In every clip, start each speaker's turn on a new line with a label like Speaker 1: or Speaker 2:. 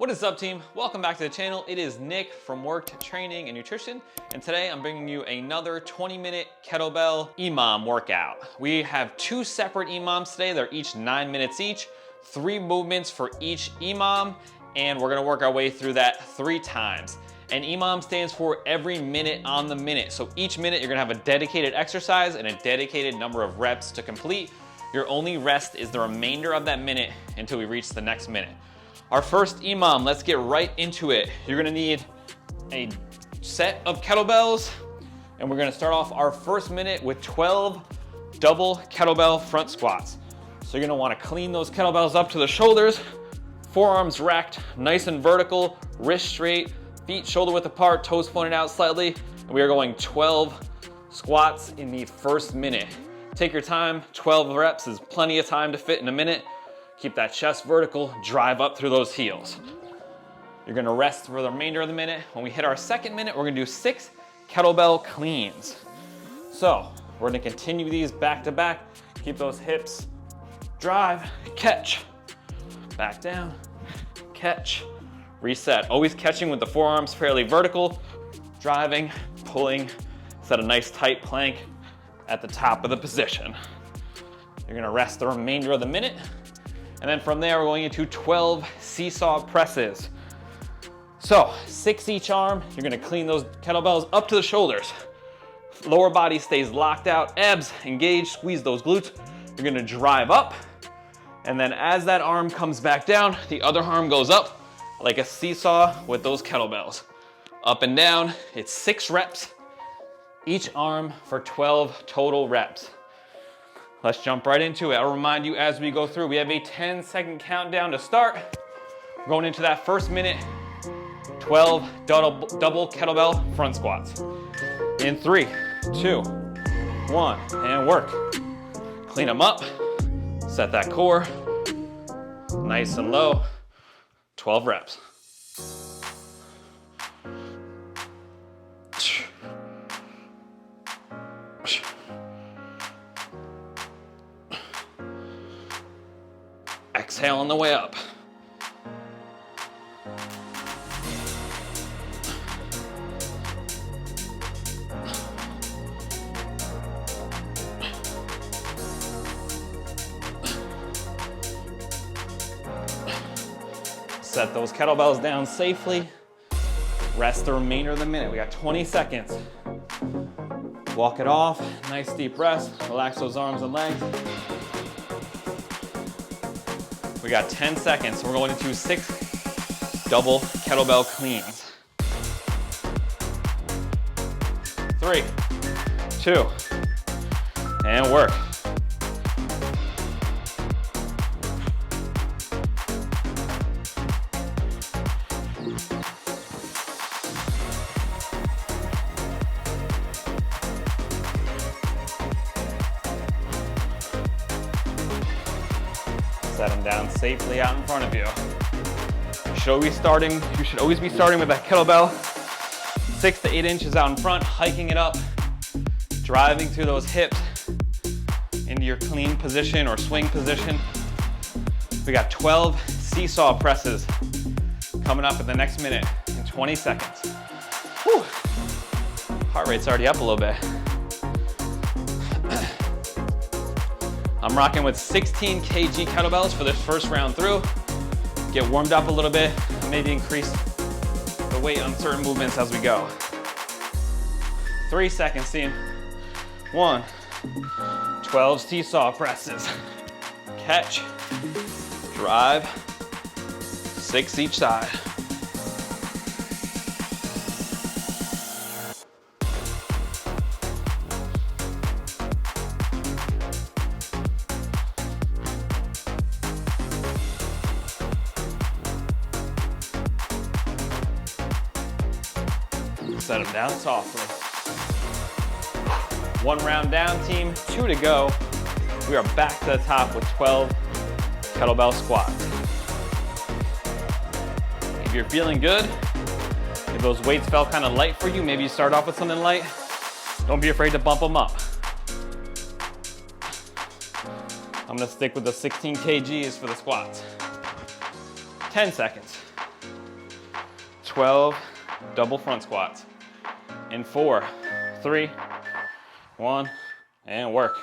Speaker 1: What is up, team? Welcome back to the channel. It is Nick from Worked Training and Nutrition, and today I'm bringing you another 20-minute kettlebell EMOM workout. We have two separate EMOMs today. They're each 9 minutes each, 3 movements for each EMOM, and we're gonna work our way through that 3 times. And EMOM stands for every minute on the minute. So each minute you're gonna have a dedicated exercise and a dedicated number of reps to complete. Your only rest is the remainder of that minute until we reach the next minute. Our first EMOM, let's get right into it. You're gonna need a set of kettlebells, and we're gonna start off our first minute with 12 double kettlebell front squats. So you're gonna wanna clean those kettlebells up to the shoulders, forearms racked, nice and vertical, wrist straight, feet shoulder width apart, toes pointed out slightly, and we are going 12 squats in the first minute. Take your time, 12 reps is plenty of time to fit in a minute. Keep that chest vertical, drive up through those heels. You're gonna rest for the remainder of the minute. When we hit our second minute, we're gonna do 6 kettlebell cleans. So we're gonna continue these back to back. Keep those hips, drive, catch, back down, catch, reset. Always catching with the forearms fairly vertical, driving, pulling, set a nice tight plank at the top of the position. You're gonna rest the remainder of the minute. And then from there, we're going into 12 seesaw presses. So 6 each arm, you're gonna clean those kettlebells up to the shoulders. Lower body stays locked out, abs engaged, squeeze those glutes. You're gonna drive up. And then as that arm comes back down, the other arm goes up like a seesaw with those kettlebells. Up and down, it's 6 reps, each arm for 12 total reps. Let's jump right into it. I'll remind you as we go through, we have a 10-second countdown to start. We're going into that first minute, 12 double kettlebell front squats. In 3, 2, 1, and work. Clean them up, set that core, nice and low, 12 reps. Exhale on the way up. Set those kettlebells down safely. Rest the remainder of the minute. We got 20 seconds. Walk it off, nice deep rest. Relax those arms and legs. We got 10 seconds, so we're going into 6 double kettlebell cleans. 3, 2, and work. Set them down safely out in front of you. You should always be starting with that kettlebell 6 to 8 inches out in front, hiking it up, driving through those hips into your clean position or swing position. We got 12 seesaw presses coming up in the next minute in 20 seconds. Whew. Heart rate's already up a little bit. I'm rocking with 16 kg kettlebells for this first round through. Get warmed up a little bit, maybe increase the weight on certain movements as we go. 3 seconds, team. 1, 12 seesaw presses. Catch, drive, 6 each side. Set them down softly. 1 round down, team, 2 to go. We are back to the top with 12 kettlebell squats. If you're feeling good, if those weights felt kind of light for you, maybe you start off with something light, don't be afraid to bump them up. I'm gonna stick with the 16 kgs for the squats. 10 seconds. 12 double front squats. In 4, 3, 1, and work.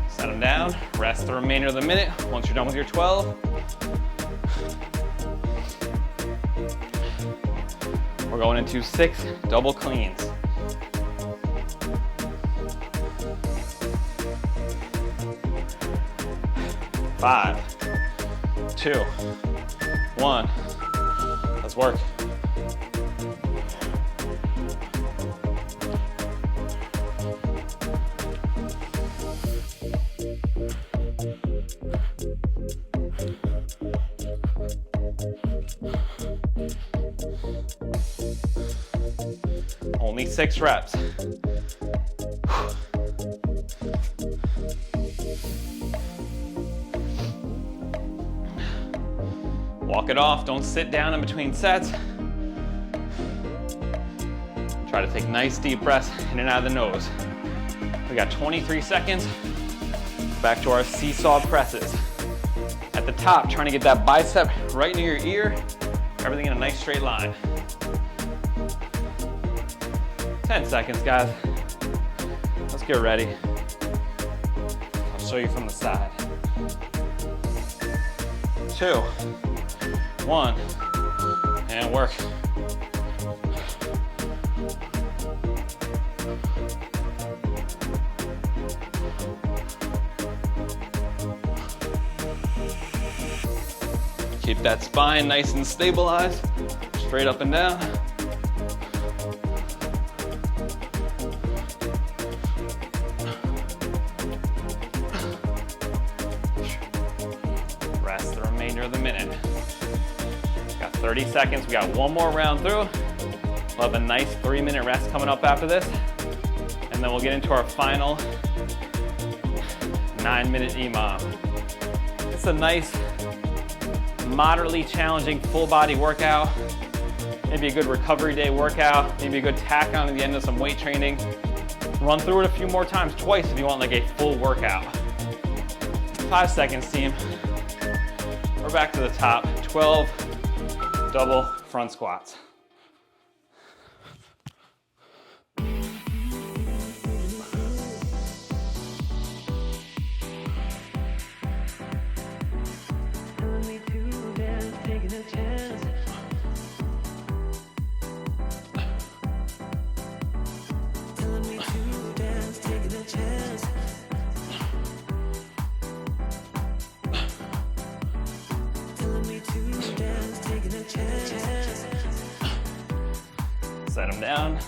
Speaker 1: Set them down, rest the remainder of the minute. Once you're done with your 12, we're going into 6 double cleans. Five, 2, 1, let's work. Only 6 reps. Walk it off, don't sit down in between sets. Try to take nice deep breaths in and out of the nose. We got 23 seconds. Back to our seesaw presses. At the top, trying to get that bicep right near your ear. Everything in a nice straight line. 10 seconds, guys. Let's get ready. I'll show you from the side. 2, 1, and work. Keep that spine nice and stabilized, straight up and down. Rest the remainder of the minute. Got 30 seconds, we got one more round through. We'll have a nice 3-minute rest coming up after this. And then we'll get into our final 9-minute EMOM. It's a nice, moderately challenging full body workout. Maybe a good recovery day workout. Maybe a good tack on at the end of some weight training. Run through it a few more times, twice if you want like a full workout. 5 seconds, team. We're back to the top. 12 double front squats. Set them down.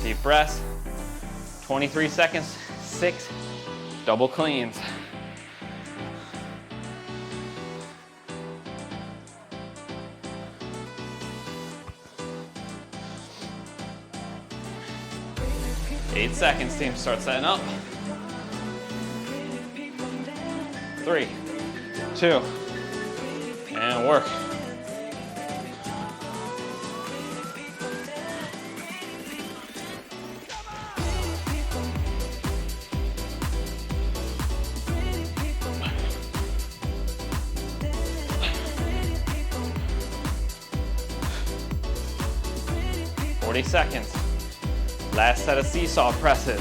Speaker 1: Deep breaths. 23 seconds, 6 double cleans. Eight seconds, team. Start setting up. 3, 2, and work. Seconds. Last set of seesaw presses.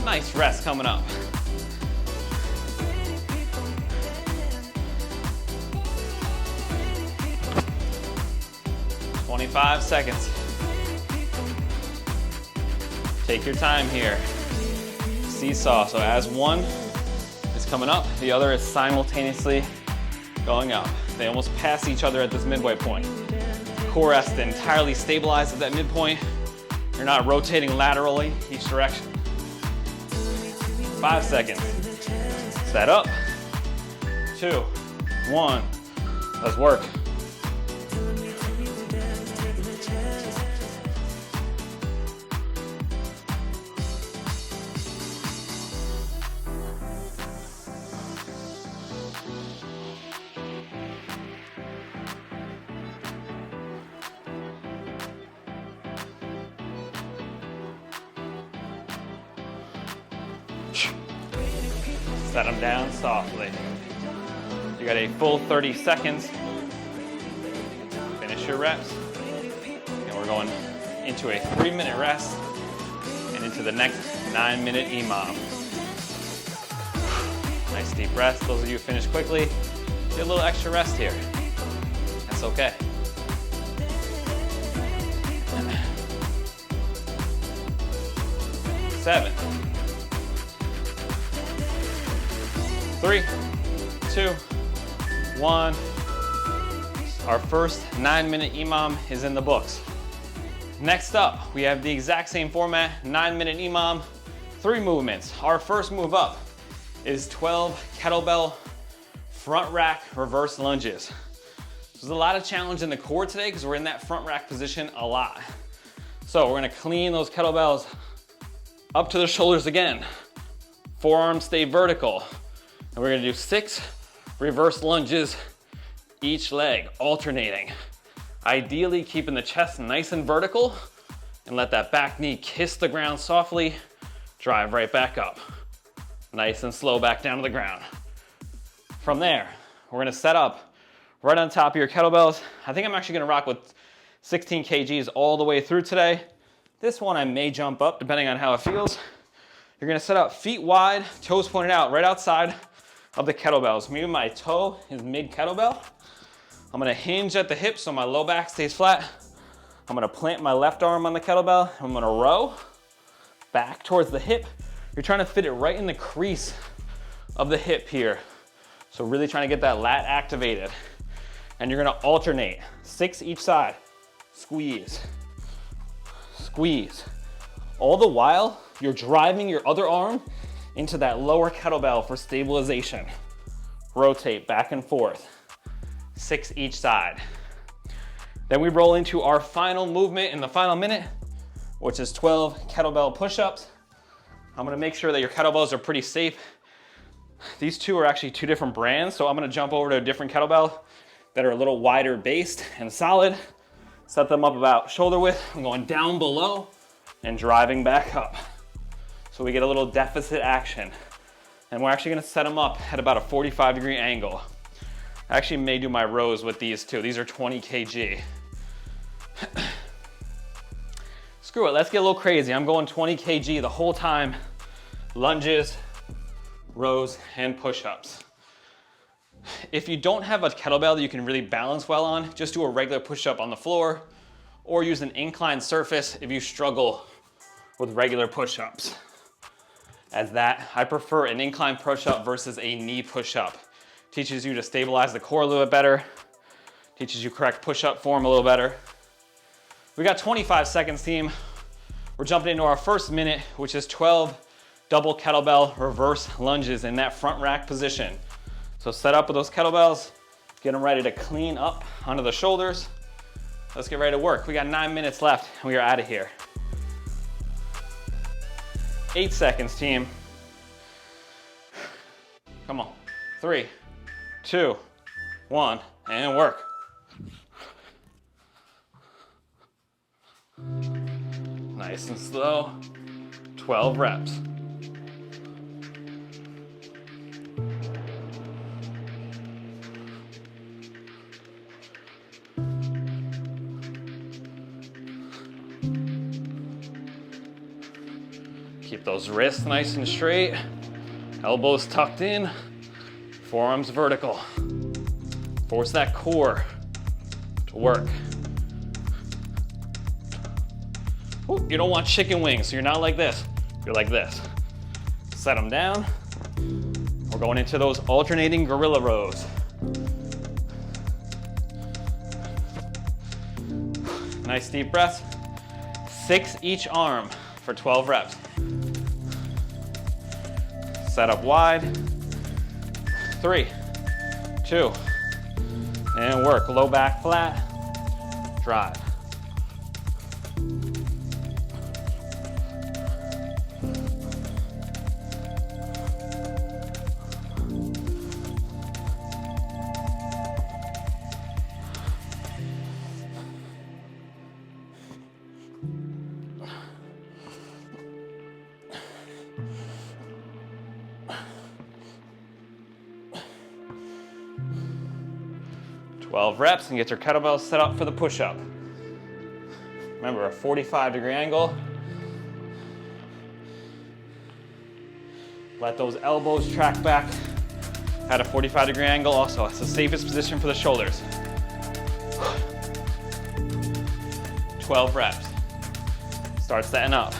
Speaker 1: Nice rest coming up. "25 seconds. Take your time here. Seesaw, so as one is coming up, the other is simultaneously going up. They almost pass each other at this midway point. Core has to entirely stabilize at that midpoint. You're not rotating laterally each direction. 5 seconds. Set up. 2, 1. Let's work. Set them down softly. You got a full 30 seconds. Finish your reps. And we're going into a 3-minute rest and into the next 9-minute EMOM. Nice deep breath. Those of you who finish quickly, get a little extra rest here. That's okay. Seven. 3, 2, 1. Our first 9-minute EMOM is in the books. Next up, we have the exact same format, 9-minute EMOM, 3 movements. Our first move up is 12 kettlebell front rack reverse lunges. There's a lot of challenge in the core today because we're in that front rack position a lot. So we're gonna clean those kettlebells up to the shoulders again. Forearms stay vertical. And we're gonna do 6 reverse lunges each leg, alternating. Ideally keeping the chest nice and vertical and let that back knee kiss the ground softly, drive right back up. Nice and slow back down to the ground. From there, we're gonna set up right on top of your kettlebells. I think I'm actually gonna rock with 16 kgs all the way through today. This one I may jump up depending on how it feels. You're gonna set up feet wide, toes pointed out, right outside of the kettlebells. Maybe my toe is mid kettlebell. I'm gonna hinge at the hip so my low back stays flat. I'm gonna plant my left arm on the kettlebell. I'm gonna row back towards the hip. You're trying to fit it right in the crease of the hip here. So really trying to get that lat activated. And you're gonna alternate, 6 each side. Squeeze, squeeze. All the while, you're driving your other arm into that lower kettlebell for stabilization. Rotate back and forth, 6 each side. Then we roll into our final movement in the final minute, which is 12 kettlebell push-ups. I'm gonna make sure that your kettlebells are pretty safe. These two are actually 2 different brands, so I'm gonna jump over to a different kettlebell that are a little wider based and solid. Set them up about shoulder width. I'm going down below and driving back up. So we get a little deficit action. And we're actually gonna set them up at about a 45-degree angle. I actually may do my rows with these two. These are 20 kg. Screw it, let's get a little crazy. I'm going 20 kg the whole time. Lunges, rows, and push-ups. If you don't have a kettlebell that you can really balance well on, just do a regular push-up on the floor or use an inclined surface if you struggle with regular push-ups. As that, I prefer an incline push-up versus a knee push-up. Teaches you to stabilize the core a little bit better, teaches you correct push-up form a little better. We got 25 seconds, team. We're jumping into our first minute, which is 12 double kettlebell reverse lunges in that front rack position. So set up with those kettlebells, get them ready to clean up onto the shoulders. Let's get ready to work. We got 9 minutes left and we are out of here. 8 seconds, team. Come on. 3, 2, 1, and work. Nice and slow. 12 reps. Keep those wrists nice and straight, elbows tucked in, forearms vertical. Force that core to work. Ooh, you don't want chicken wings, so you're not like this. You're like this. Set them down. We're going into those alternating gorilla rows. Nice deep breaths. 6 each arm for 12 reps. Set up wide. 3, 2, and work. Low back flat, drive. Reps and get your kettlebell set up for the push-up. Remember, a 45-degree angle. Let those elbows track back at a 45-degree angle. Also, it's the safest position for the shoulders. 12 reps. Start setting up.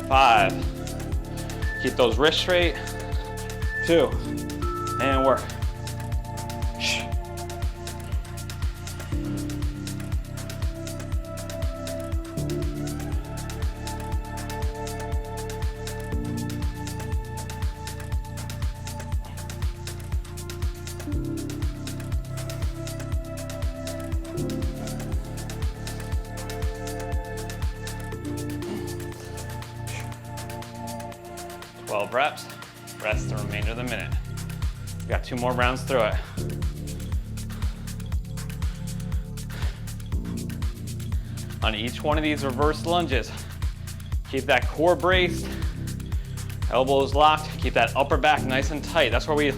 Speaker 1: 5. Keep those wrists straight. 2. And work. 12 reps. Rest the remainder of the minute. We got 2 more rounds through it. On each one of these reverse lunges, keep that core braced, elbows locked, keep that upper back nice and tight. That's where we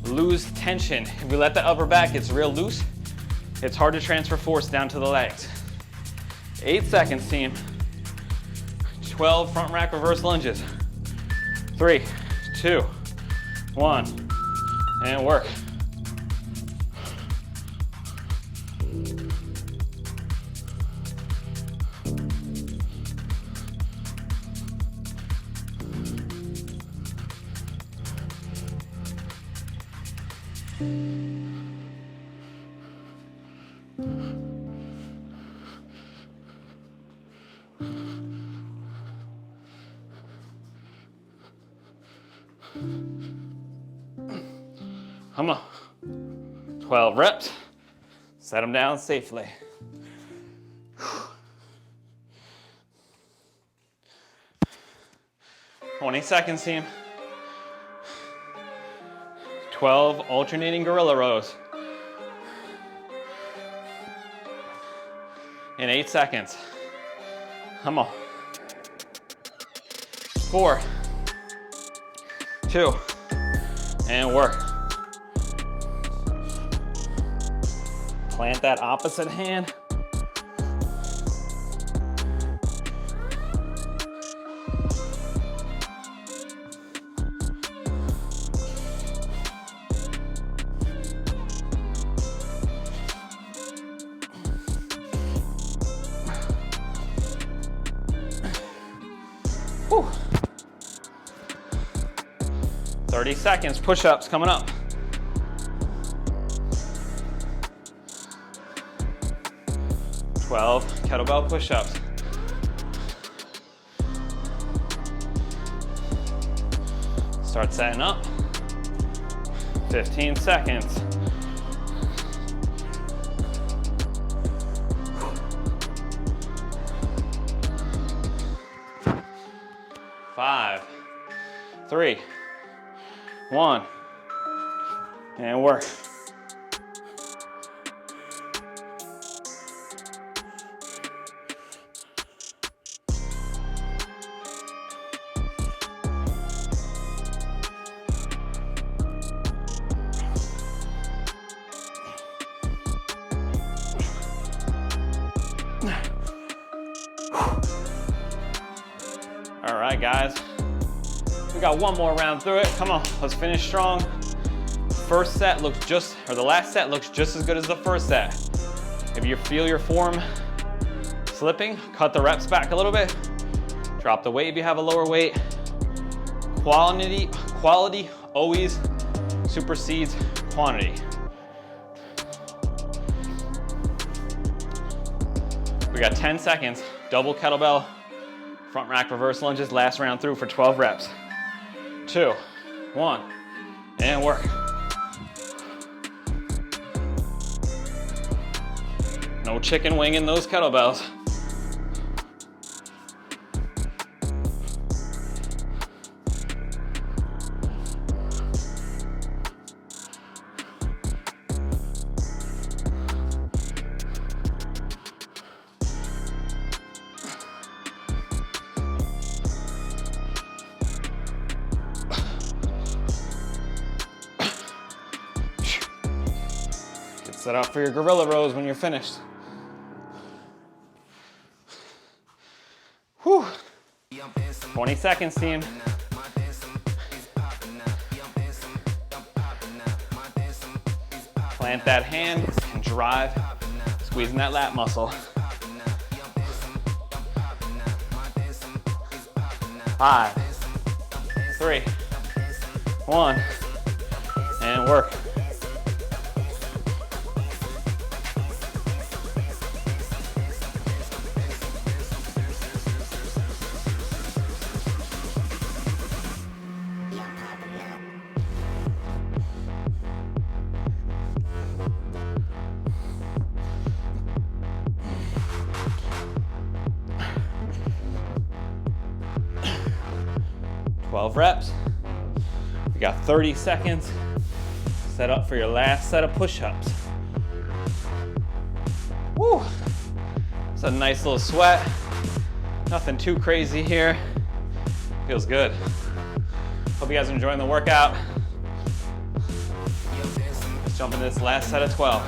Speaker 1: lose tension. If we let that upper back get real loose, it's hard to transfer force down to the legs. 8 seconds, team. 12 front rack reverse lunges. 3, 2, 1. And work. Come on. 12 reps. Set them down safely. 20 seconds, team. 12 alternating gorilla rows. In 8 seconds. Come on. 4, 2, and work. Plant that opposite hand. Whew. 30 seconds, push-ups coming up. 12 kettlebell push-ups. Start setting up. 15 seconds. 5, 3, 1, and work. All right, guys, we got 1 more round through it. Come on, let's finish strong. First set looks the last set looks just as good as the first set. If you feel your form slipping, cut the reps back a little bit. Drop the weight if you have a lower weight. Quality always supersedes quantity. We got 10 seconds, double kettlebell, Front rack reverse lunges, last round through for 12 reps. 2, 1, and work. No chicken wing in those kettlebells. Get set up for your gorilla rows when you're finished. Whew. 20 seconds, team. Plant that hand and drive, squeezing that lat muscle. 5, 3, 1, and work. Reps. We got 30 seconds. Set up for your last set of push-ups. Woo! It's a nice little sweat. Nothing too crazy here. Feels good. Hope you guys are enjoying the workout. Let's jump into this last set of 12.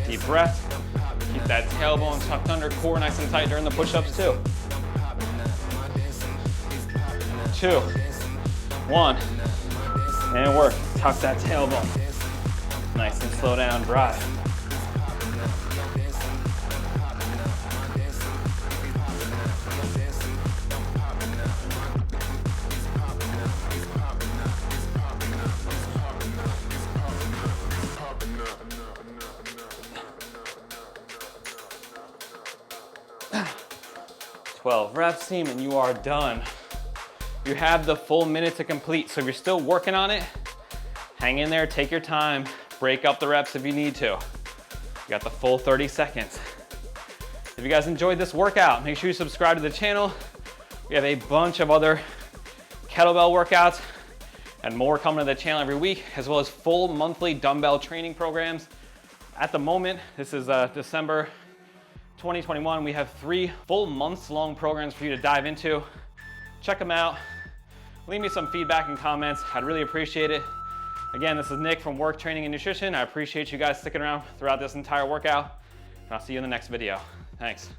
Speaker 1: Deep breath. Keep that tailbone tucked under, core nice and tight during the push-ups too. 2, 1, and work. Tuck that tailbone. Nice and slow down, drive. Twelve reps, team, and you are done. You have the full minute to complete, so if you're still working on it, hang in there, take your time, break up the reps if you need to. You got the full 30 seconds. If you guys enjoyed this workout, make sure you subscribe to the channel. We have a bunch of other kettlebell workouts and more coming to the channel every week, as well as full monthly dumbbell training programs. At the moment, this is December 2021, we have 3 full months-long programs for you to dive into. Check them out. Leave me some feedback and comments. I'd really appreciate it. Again, this is Nick from Work Training and Nutrition. I appreciate you guys sticking around throughout this entire workout, and I'll see you in the next video. Thanks.